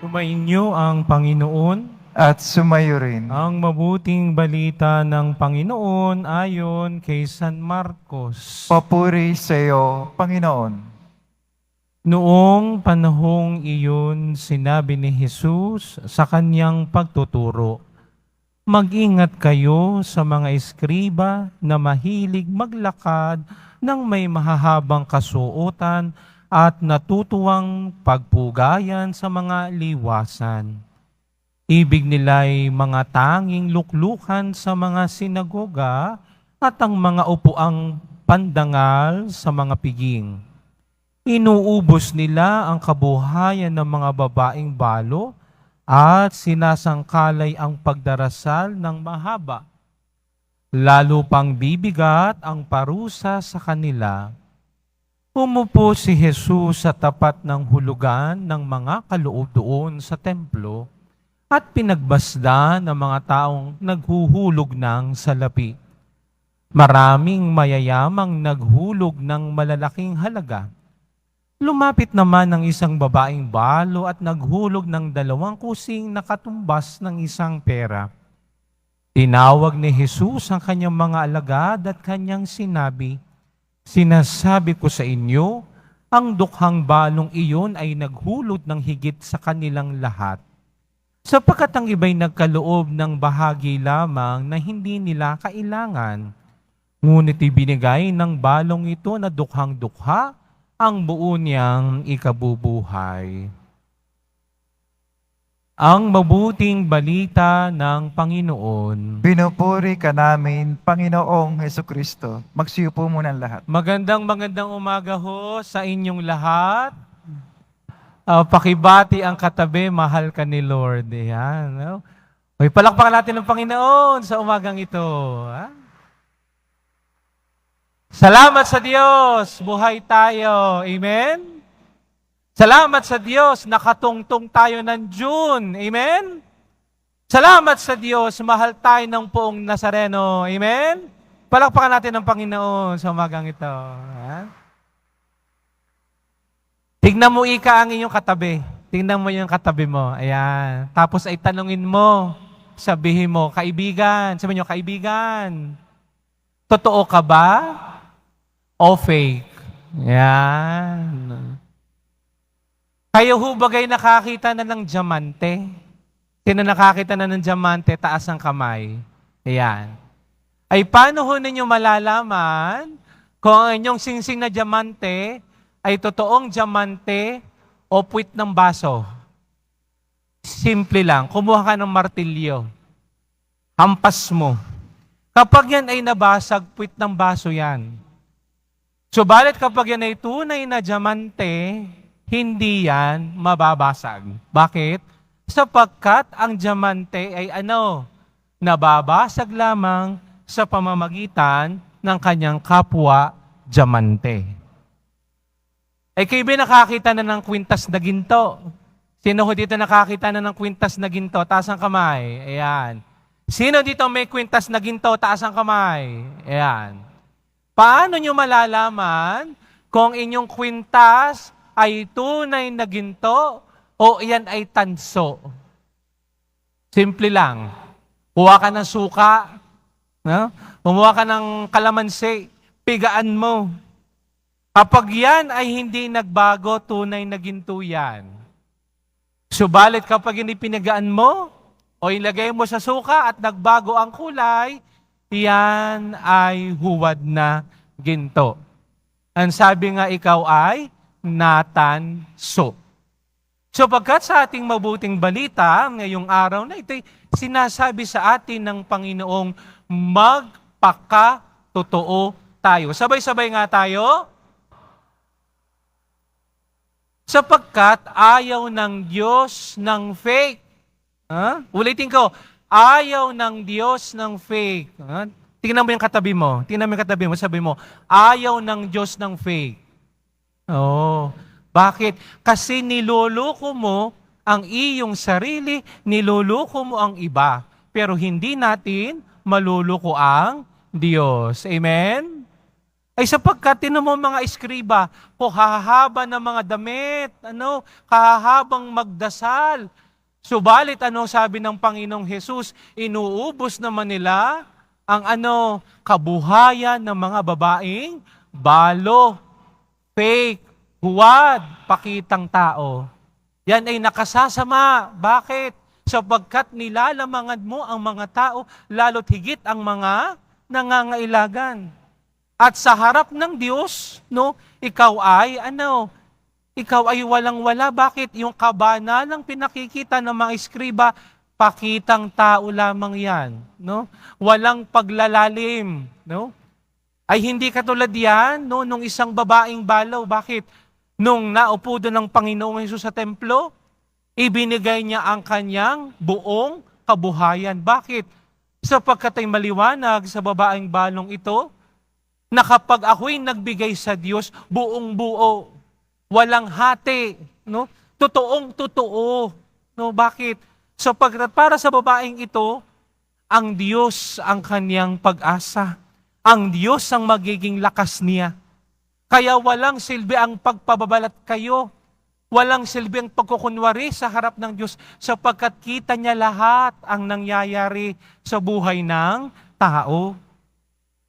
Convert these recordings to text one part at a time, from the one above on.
Sumainyo ang Panginoon. At sumayo rin. Ang mabuting balita ng Panginoon ayon kay San Marcos. Papuri sa iyo, Panginoon. Noong panahong iyon, sinabi ni Jesus sa kanyang pagtuturo, "Mag-ingat kayo sa mga eskriba na mahilig maglakad ng may mahahabang kasuotan at natutuwang pagpugayan sa mga liwasan. Ibig nila'y mga tanging luklukan sa mga sinagoga at ang mga upuang pandangal sa mga piging. Inuubos nila ang kabuhayan ng mga babaeng balo at sinasangkalay ang pagdarasal ng mahaba. Lalo pang bibigat ang parusa sa kanila." Umupo si Jesus sa tapat ng hulugan ng mga kaloob doon sa templo at pinagbasda ng mga taong naghuhulog ng salapi. Maraming mayayamang naghulog ng malalaking halaga. Lumapit naman ang isang babaeng balo at naghulog ng 2 kusing na katumbas ng isang pera. Tinawag ni Jesus ang kanyang mga alagad at kanyang sinabi, "Sinasabi ko sa inyo, ang dukhang balong iyon ay naghulog ng higit sa kanilang lahat. Sapagkat ang iba'y nagkaloob ng bahagi lamang na hindi nila kailangan. Ngunit ibinigay ng balong ito na dukhang-dukha ang buo niyang ikabubuhay." Ang mabuting balita ng Panginoon. Pinupuri ka namin, Panginoong Hesukristo. Magsiupo muna ang lahat. Magandang umaga ho sa inyong lahat. Pakibati ang katabi, mahal ka ni Lord. Yan. No? Hoy, palakpakan natin ng Panginoon sa umagang ito. Ha? Salamat sa Diyos, buhay tayo. Amen? Salamat sa Diyos, nakatungtong tayo ng June. Amen? Salamat sa Diyos, mahal tayo ng poong Nazareno. Amen? Palakpakan natin ng Panginoon sa umagang ito. Ha? Tignan mo ang inyong katabi. Tignan mo yung katabi mo. Ayan. Tapos ay tanungin mo. Sabihin mo, kaibigan. Sabihin nyo, kaibigan. Totoo ka ba? O fake? Ayan. Kayo ho bagay nakakita na ng diamante? Sino nakakita na ng diamante, taas ang kamay? Ayan. Ay paano ho ninyo malalaman kung ang inyong singsing na diamante ay totoong diamante o puwit ng baso? Simple lang, kumuha ka ng martilyo. Hampas mo. Kapag yan ay nabasag, puwit ng baso yan. Subalit kapag yan ay tunay na diamante, hindi yan mababasag. Bakit? Sapagkat ang diamante ay nababasag lamang sa pamamagitan ng kanyang kapwa diamante. Ay kayo ba nakakita na ng kwintas na ginto? Sino ho dito nakakita na ng kwintas na ginto? Taas ang kamay. Ayan. Sino dito may kwintas na ginto? Taas ang kamay. Ayan. Paano nyo malalaman kung inyong kwintas ay tunay na ginto o iyan ay tanso? Simple lang. Kuha ka ng suka, no? Kumuha ka ng kalamansi, pigaan mo. Kapag yan ay hindi nagbago, tunay na ginto yan. Subalit kapag hindi pinagaan mo o ilagay mo sa suka at nagbago ang kulay, yan ay huwad na ginto. Ang sabi nga, ikaw ay natanso. So pagkat sa ating mabuting balita ngayong araw na ito'y sinasabi sa atin ng Panginoong magpakatotoo tayo. Sabay-sabay nga tayo. Sapagkat ayaw ng Diyos ng fake. Ulitin ko, ayaw ng Diyos ng fake. Tingnan mo yung katabi mo. Tingnan mo yung katabi mo. Sabi mo, ayaw ng Diyos ng fake. Oh, bakit? Kasi niloloko mo ang iyong sarili, niloloko mo ang iba. Pero hindi natin maluloko ang Diyos. Amen? Ay sapagkat tinan mo mga eskriba, hahaba ng mga damit, kahahabang magdasal. Subalit sabi ng Panginoong Hesus, inuubos naman nila ang kabuhayan ng mga babaeng balo, fake, huwad, pakitang tao. Yan ay nakasasama. Bakit? Sapagkat nilalamangan mo ang mga tao, lalo't higit ang mga nangangailangan. At sa harap ng Diyos, ikaw ay walang-wala. Bakit? Yung kabanalang pinakikita ng mga eskriba, pakitang tao lamang yan. Walang paglalalim. Ay hindi katulad yan, nung isang babaeng balaw. Bakit? Nung naupo doon ng Panginoong Hesus sa templo, ibinigay niya ang kanyang buong kabuhayan. Bakit? Sapagkat ay maliwanag sa babaeng balong ito, na kapag ako'y nagbigay sa Diyos, buong buo, walang hati, totoong totoo. Bakit? Sapagkat para sa babaeng ito, ang Diyos ang kanyang pag-asa. Ang Diyos ang magiging lakas niya. Kaya walang silbi ang pagpababalat kayo. Walang silbi ang pagkukunwari sa harap ng Diyos sapagkat kita niya lahat ang nangyayari sa buhay ng tao.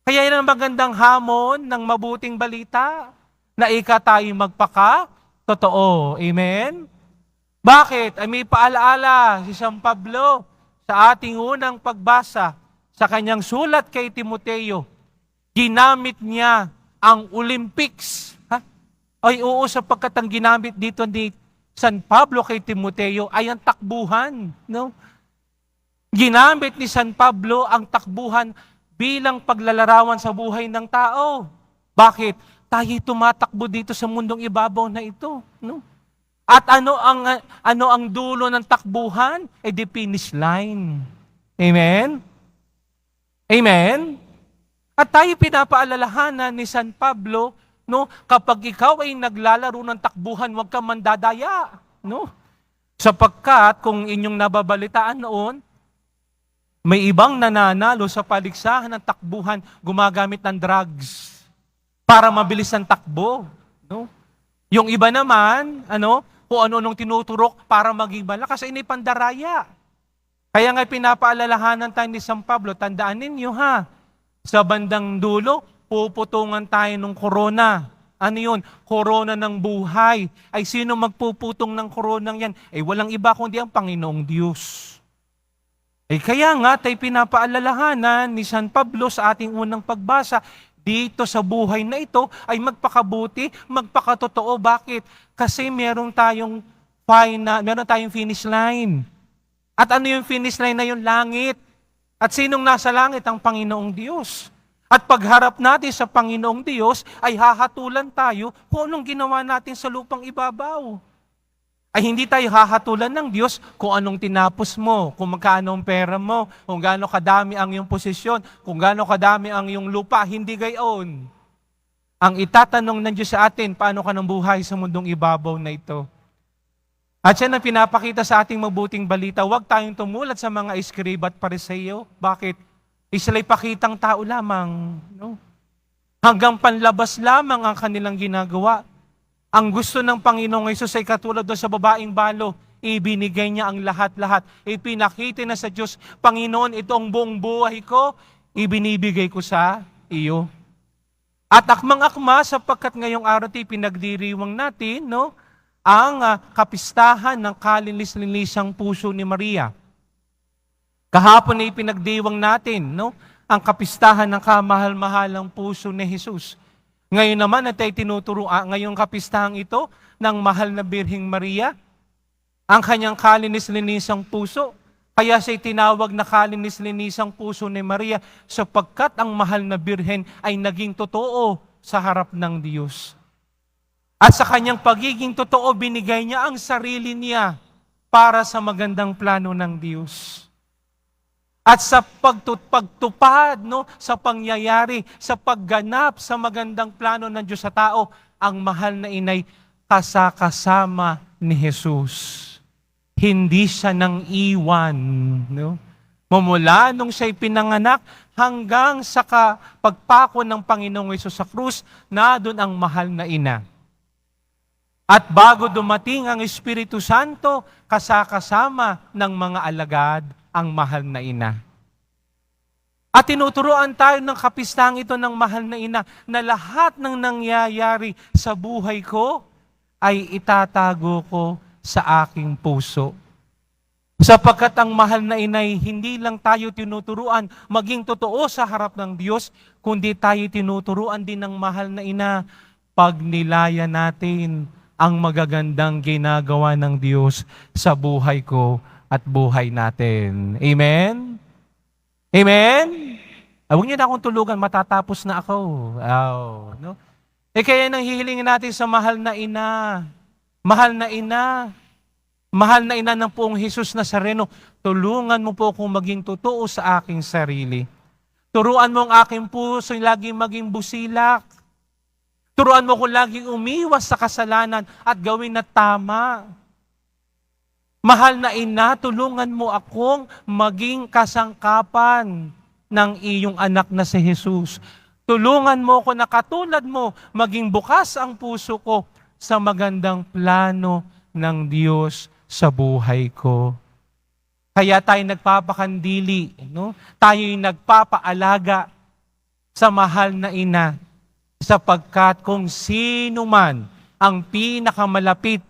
Kaya yan ang magandang hamon ng mabuting balita na tayo magpaka-totoo. Amen? Bakit? Ay may paalaala si San Pablo sa ating unang pagbasa sa kanyang sulat kay Timoteo. Ginamit niya ang Olympics. Ay oo, sapagkat ang ginamit dito ni San Pablo kay Timoteo ay ang takbuhan. Ginamit ni San Pablo ang takbuhan bilang paglalarawan sa buhay ng tao. Bakit? Tayo'y tumatakbo dito sa mundong ibabaw na ito. At ano ang dulo ng takbuhan? The finish line. Amen? Amen? At tayo pinapaalalahanan ni San Pablo, kapag ikaw ay naglalaro ng takbuhan, huwag kang mandadaya. Sapagkat kung inyong nababalitaan noon, may ibang nananalo sa paligsahan ng takbuhan gumagamit ng drugs para mabilis ang takbo. Yung iba naman, kung ano-anong tinuturok para maging malakas, ay pandaraya. Kaya nga pinapaalalahanan tayo ni San Pablo, tandaan ninyo sa bandang dulo, puputungan tayo ng korona. Ano yun? Korona ng buhay. Ay sino magpuputong ng koronang yan? Walang iba kundi ang Panginoong Diyos. Kaya nga tayo pinapaalalahanan ni San Pablo sa ating unang pagbasa, dito sa buhay na ito ay magpakabuti, magpakatotoo. Bakit? Kasi meron tayong finish line. At ano yung finish line na yun? Langit. At sinong nasa langit? Ang Panginoong Diyos. At pagharap natin sa Panginoong Diyos, ay hahatulan tayo kung anong ginawa natin sa lupang ibabaw. Ay hindi tayo hahatulan ng Diyos kung anong tinapos mo, kung magkano ang pera mo, kung gaano kadami ang iyong posisyon, kung gaano kadami ang iyong lupa. Hindi gayon. Ang itatanong ng Diyos sa atin, paano ka nang buhay sa mundong ibabaw na ito? At yan ang pinapakita sa ating mabuting balita. Huwag tayong tumulad sa mga eskriba at pariseo. Bakit? Sila'y pakitang tao lamang. Hanggang panlabas lamang ang kanilang ginagawa. Ang gusto ng Panginoong Hesus ay katulad doon sa babaeng balo, ibinigay niya ang lahat-lahat. Ipinakita na sa Diyos, Panginoon, ito ang buong buhay ko, ibinibigay ko sa iyo. At akmang-akma, sapagkat ngayong araw pinagdiriwang natin, ang kapistahan ng kalinis-linisang puso ni Maria. Kahapon ay pinagdiwang natin, ang kapistahan ng kamahal-mahalang puso ni Jesus. Ngayon naman at ay tinuturuan ngayong kapistahang ito ng mahal na Birheng Maria, ang kanyang kalinis-linisang puso. Kaya siya'y tinawag na kalinis-linisang puso ni Maria sapagkat ang mahal na Birhen ay naging totoo sa harap ng Diyos. At sa kanyang pagiging totoo, binigay niya ang sarili niya para sa magandang plano ng Diyos. At sa pagtupad, sa pangyayari, sa pagganap sa magandang plano ng Diyos sa tao, ang mahal na inay kasama ni Jesus. Hindi siya nang iwan. Mumula nung siya'y pinanganak hanggang sa pagpako ng Panginoong Hesus sa krus, na doon ang mahal na ina. At bago dumating ang Espiritu Santo, kasakasama ng mga alagad ang mahal na ina. At tinuturuan tayo ng kapistang ito ng mahal na ina na lahat ng nangyayari sa buhay ko ay itatago ko sa aking puso. Sapagkat ang mahal na inay, hindi lang tayo tinuturuan maging totoo sa harap ng Diyos, kundi tayo tinuturuan din ng mahal na ina pag nilaya natin ang magagandang ginagawa ng Diyos sa buhay ko at buhay natin. Amen? Amen? Huwag niyo na akong tulugan, matatapos na ako. No? Kaya nang hihilingin natin sa mahal na ina. Mahal na ina. Mahal na ina ng poong Jesus Nazareno, tulungan mo po akong maging totoo sa aking sarili. Turuan mo ang aking puso laging maging busilak. Turuan mo kung laging umiwas sa kasalanan at gawin na tama. Mahal na ina, tulungan mo akong maging kasangkapan ng iyong anak na si Jesus. Tulungan mo ko na katulad mo, maging bukas ang puso ko sa magandang plano ng Diyos sa buhay ko. Kaya tayo nagpapakandili, no? Tayo'y nagpapaalaga sa mahal na ina, sapagkat kung sino man ang pinakamalapit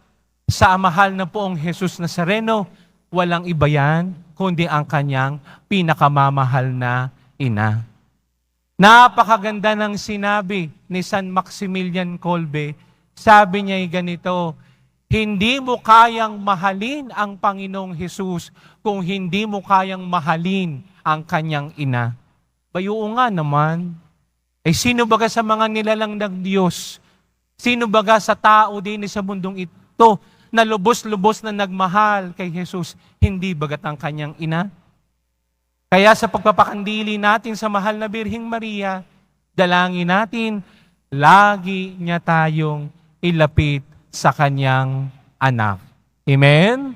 sa mahal na poong Jesus Nazareno, walang iba yan, kundi ang kanyang pinakamamahal na ina. Napakaganda ng sinabi ni San Maximilian Kolbe. Sabi niya ganito, hindi mo kayang mahalin ang Panginoong Hesus kung hindi mo kayang mahalin ang kanyang ina. Bayoo nga naman. Sino baga sa mga nilalang ng Diyos? Sino baga sa tao din sa mundong ito na lubos-lubos na nagmahal kay Jesus? Hindi bagat ang kanyang ina? Kaya sa pagpapakandili natin sa mahal na Birheng Maria, dalangin natin, lagi niya tayong ilapit sa kanyang anak. Amen?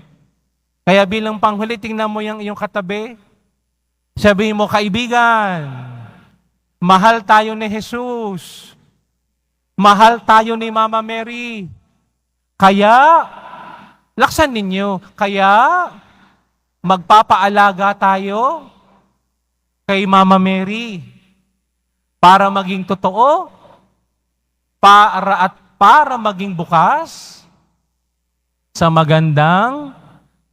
Kaya bilang panghuli, tingnan mo yung iyong katabi. Sabihin mo, kaibigan, mahal tayo ni Jesus. Mahal tayo ni Mama Mary. Kaya, laksan ninyo, kaya magpapaalaga tayo kay Mama Mary para maging totoo, para maging bukas sa magandang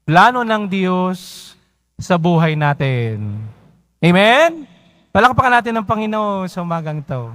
plano ng Diyos sa buhay natin. Amen? Palakpakan natin ng Panginoon sa umagang ito.